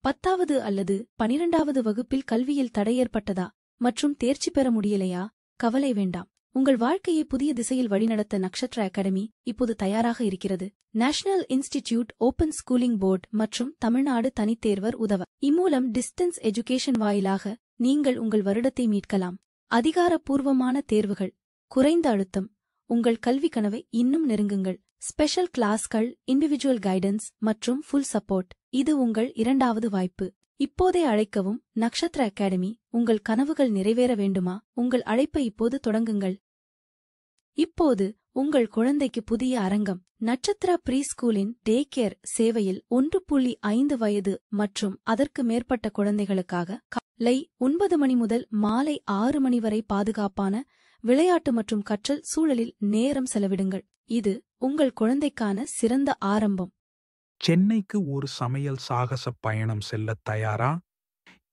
10வது அல்லது 12வது வகுப்பில் கல்வியில் தடை ஏற்பட்டதா மற்றும் தேர்ச்சி பெற முடியலையா? கவலை வேண்டாம். உங்கள் வாழ்க்கையை புதிய திசையில் வழிநடத்த நக்ஷத்ரா அகாடமி இப்போது தயாராக இருக்கிறது. National institute open schooling board மற்றும் தமிழ்நாடு தனித்தேர்வர் உதவ. இம்மூலம் டிஸ்டன்ஸ் எஜுகேஷன் வாயிலாக நீங்கள் உங்கள் வருடத்தை மீட்கலாம். அதிகாரப்பூர்வமான தேர்வுகள், குறைந்த அழுத்தம், உங்கள் கல்வி கனவை இன்னும் நெருங்குங்கள். ஸ்பெஷல் கிளாஸ்கள், இண்டிவிஜுவல் கைடன்ஸ் மற்றும் ஃபுல் சப்போர்ட். இது உங்கள் இரண்டாவது வாய்ப்பு. இப்போதே அழைக்கவும். நக்ஷத்ரா அகாடமி. உங்கள் கனவுகள் நிறைவேற வேண்டுமா? உங்கள் அழைப்பை இப்போது தொடங்குங்கள். இப்போது உங்கள் குழந்தைக்கு புதிய அரங்கம். நட்சத்திரா ப்ரீ ஸ்கூலின் டே கேர் சேவையில் 1.5 வயது மற்றும் அதற்கு மேற்பட்ட குழந்தைகளுக்காக காலை 9 மணி முதல் மாலை 6 மணி வரை பாதுகாப்பான விளையாட்டு மற்றும் கற்றல் சூழலில் நேரம் செலவிடுங்கள். இது உங்கள் குழந்தைக்கான சிறந்த ஆரம்பம். சென்னைக்கு ஒரு சமையல் சாகச பயணம் செல்லத் தயாரா?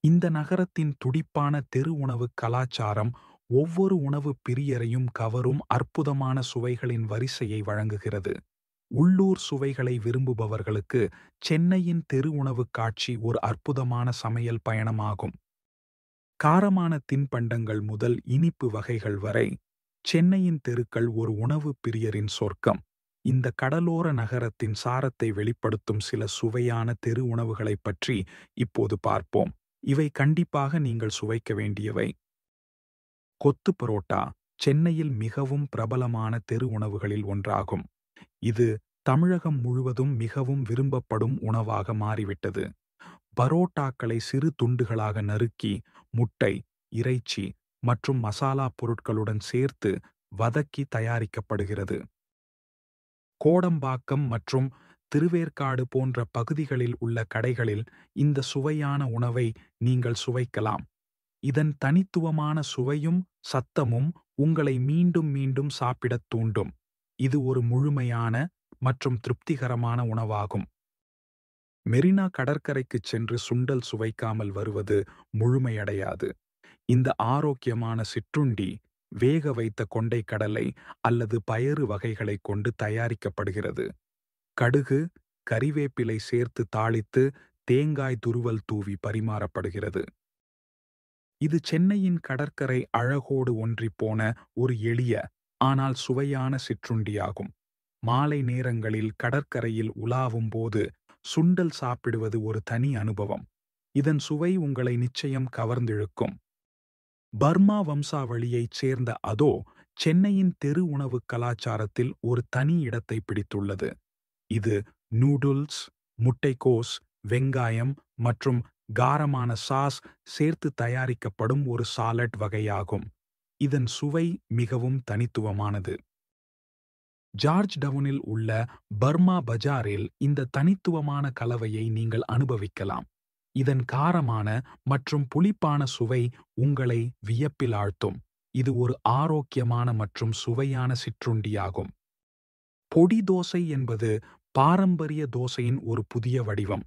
இந்த நகரத்தின் துடிப்பான தெரு உணவு கலாச்சாரம் ஒவ்வொரு உணவு பிரியரையும் கவரும் அற்புதமான சுவைகளின் வரிசையை வழங்குகிறது. உள்ளூர் சுவைகளை விரும்புபவர்களுக்கு சென்னையின் தெரு உணவு காட்சி ஒரு அற்புதமான சமையல் பயணமாகும். காரமான தின்பண்டங்கள் முதல் இனிப்பு வகைகள் வரை சென்னையின் தெருக்கள் ஒரு உணவு பிரியரின் சொர்க்கம். இந்த கடலோர நகரத்தின் சாரத்தை வெளிப்படுத்தும் சில சுவையான தெரு உணவுகளைப் பற்றி இப்போது பார்ப்போம். இவை கண்டிப்பாக நீங்கள் சுவைக்க வேண்டியவை. கொத்து பரோட்டா சென்னையில் மிகவும் பிரபலமான தெரு உணவுகளில் ஒன்றாகும். இது தமிழகம் முழுவதும் மிகவும் விரும்பப்படும் உணவாக மாறிவிட்டது. பரோட்டாக்களை சிறு துண்டுகளாக நறுக்கி முட்டை, இறைச்சி மற்றும் மசாலா பொருட்களுடன் சேர்த்து வதக்கி தயாரிக்கப்படுகிறது. கோடம்பாக்கம் மற்றும் திருவேற்காடு போன்ற பகுதிகளில் உள்ள கடைகளில் இந்த சுவையான உணவை நீங்கள் சுவைக்கலாம். இதன் தனித்துவமான சுவையும் சத்தமும் உங்களை மீண்டும் மீண்டும் சாப்பிடத் தூண்டும். இது ஒரு முழுமையான மற்றும் திருப்திகரமான உணவாகும். மெரினா கடற்கரைக்குச் சென்று சுண்டல் சுவைக்காமல் வருவது முழுமையடையாது. இந்த ஆரோக்கியமான சிற்றுண்டி வேக வைத்த கொண்டைக்கடலை அல்லது பயறு வகைகளைக் கொண்டு தயாரிக்கப்படுகிறது. கடுகு, கறிவேப்பிலை சேர்த்து தாளித்து தேங்காய் துருவல் தூவி பரிமாறப்படுகிறது. இது சென்னையின் கடற்கரை அழகோடு ஒன்றிப்போன ஒரு எளிய ஆனால் சுவையான சிற்றுண்டியாகும். மாலை நேரங்களில் கடற்கரையில் உலாவும் போது சுண்டல் சாப்பிடுவது ஒரு தனி அனுபவம். இதன் சுவை உங்களை நிச்சயம் கவர்ந்திழுக்கும். பர்மா வம்சாவளியைச் சேர்ந்த அதோ சென்னையின் தெரு உணவு கலாச்சாரத்தில் ஒரு தனி இடத்தை பிடித்துள்ளது. இது நூடுல்ஸ், முட்டைக்கோஸ், வெங்காயம் மற்றும் காரமான சாஸ் சேர்த்து தயாரிக்கப்படும் ஒரு சாலட் வகையாகும். இதன் சுவை மிகவும் தனித்துவமானது. ஜார்ஜ் டவுனில் உள்ள பர்மா பஜாரில் இந்த தனித்துவமான கலவையை நீங்கள் அனுபவிக்கலாம். இதன் காரமான மற்றும் புளிப்பான சுவை உங்களை வியப்பில் ஆழ்த்தும். இது ஒரு ஆரோக்கியமான மற்றும் சுவையான சிற்றுண்டியாகும். பொடி தோசை என்பது பாரம்பரிய தோசையின் ஒரு புதிய வடிவம்.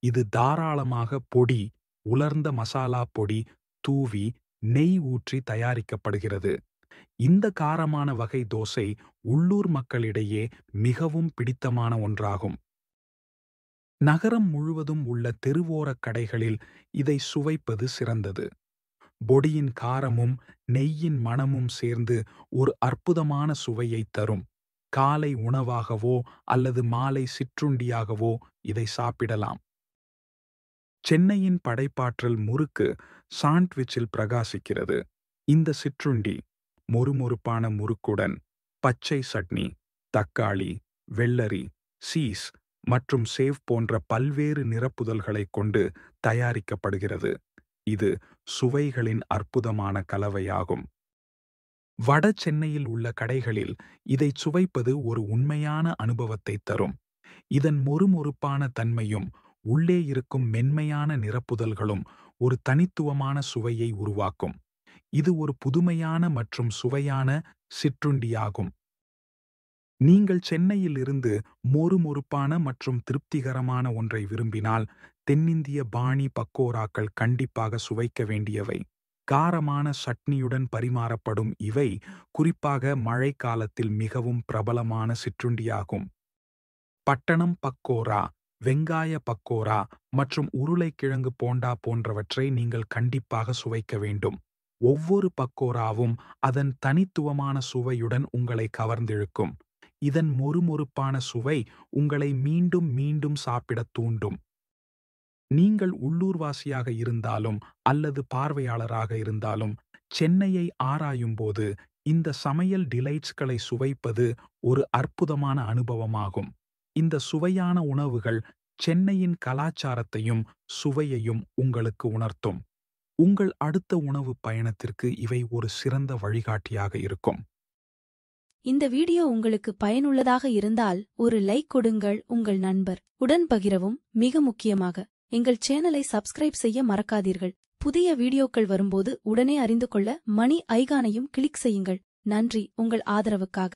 இது தாராளமாக பொடி, உலர்ந்த மசாலா பொடி தூவி நெய் ஊற்றி தயாரிக்கப்படுகிறது. இந்த காரமான வகை தோசை உள்ளூர் மக்களிடையே மிகவும் பிடித்தமான ஒன்றாகும். நகரம் முழுவதும் உள்ள தெருவோரக் கடைகளில் இதை சுவைப்பது சிறந்தது. பொடியின் காரமும் நெய்யின் மணமும் சேர்ந்து ஒரு அற்புதமான சுவையை தரும். காலை உணவாகவோ அல்லது மாலை சிற்றுண்டியாகவோ இதை சாப்பிடலாம். சென்னையின் படைப்பாற்றல் முறுக்கு சாண்ட்விச்சில் பிரகாசிக்கிறது. இந்த சிற்றுண்டி மொறுமொறுப்பான முறுக்குடன் பச்சை சட்னி, தக்காளி, வெள்ளரி, சீஸ் மற்றும் சேவ் போன்ற பல்வேறு நிரப்புதல்களைக் கொண்டு தயாரிக்கப்படுகிறது. இது சுவைகளின் அற்புதமான கலவையாகும். வட சென்னையில் உள்ள கடைகளில் இதை சுவைப்பது ஒரு உண்மையான அனுபவத்தை தரும். இதன் மொறுமொறுப்பான தன்மையும் உள்ளே இருக்கும் மென்மையான நிரப்புதல்களும் ஒரு தனித்துவமான சுவையை உருவாக்கும். இது ஒரு புதுமையான மற்றும் சுவையான சிற்றுண்டியாகும். நீங்கள் சென்னையில் இருந்து மொறுமொறுப்பான மற்றும் திருப்திகரமான ஒன்றை விரும்பினால் தென்னிந்திய பாணி பக்கோராக்கள் கண்டிப்பாக சுவைக்க வேண்டியவை. காரமான சட்னியுடன் பரிமாறப்படும் இவை குறிப்பாக மழைக்காலத்தில் மிகவும் பிரபலமான சிற்றுண்டியாகும். பட்டணம் பக்கோரா வெங்காய பக்கோரா மற்றும் உருளைக்கிழங்கு போண்டா போன்றவற்றை நீங்கள் கண்டிப்பாக சுவைக்க வேண்டும். ஒவ்வொரு பக்கோராவும் அதன் தனித்துவமான சுவையுடன் உங்களை கவர்ந்திழுக்கும். இதன் மொறுமொறுப்பான சுவை உங்களை மீண்டும் மீண்டும் சாப்பிடத் தூண்டும். நீங்கள் உள்ளூர்வாசியாக இருந்தாலும் அல்லது பார்வையாளராக இருந்தாலும் சென்னையை ஆராயும்போது இந்த சமையல் டிலைட்ஸ்களை சுவைப்பது ஒரு அற்புதமான அனுபவமாகும். இந்த சுவையான உணவுகள் சென்னையின் கலாச்சாரத்தையும் சுவையையும் உங்களுக்கு உணர்த்தும். உங்கள் அடுத்த உணவு பயணத்திற்கு இவை ஒரு சிறந்த வழிகாட்டியாக இருக்கும். இந்த வீடியோ உங்களுக்கு பயனுள்ளதாக இருந்தால் ஒரு லைக் கொடுங்கள். உங்கள் நண்பர் உடன் பகிரவும். மிக முக்கியமாக எங்கள் சேனலை சப்ஸ்கிரைப் செய்ய மறக்காதீர்கள். புதிய வீடியோக்கள் வரும்போது உடனே அறிந்து கொள்ள மணி ஐகானையும் கிளிக் செய்யுங்கள். நன்றி உங்கள் ஆதரவுக்காக.